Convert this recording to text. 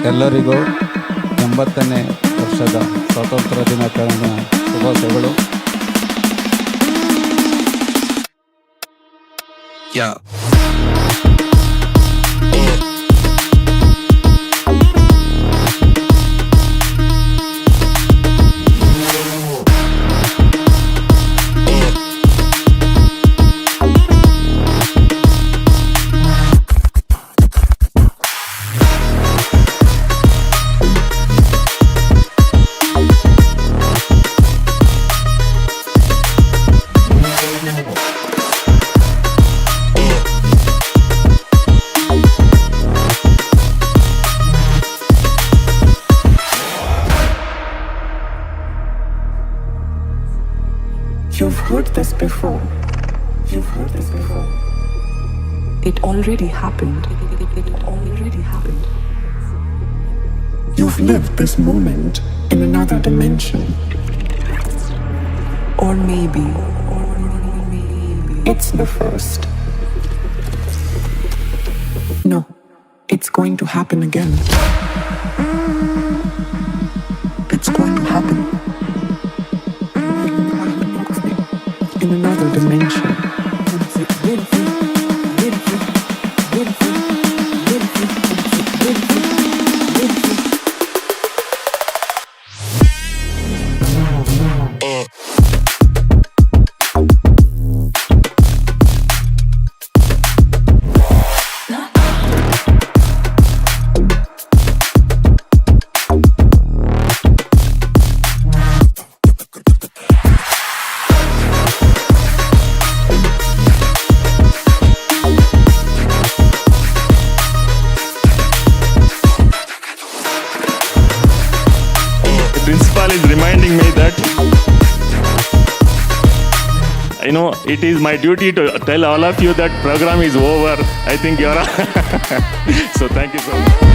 ಎಲ್ಲರಿಗೂ 80ನೇ ವರ್ಷದ ಸ್ವಾತಂತ್ರ್ಯ ದಿನಾಚರಣೆಯ ಶುಭಾಶಯಗಳು. You've heard this before. You've heard this before. It already happened. It already happened. You've lived this moment in another dimension. Or maybe it's the first. No, it's going to happen again. It's going to happen. In another dimension. Principal is reminding me that it is my duty to tell all of you that program is over. I think you're so thank you so much.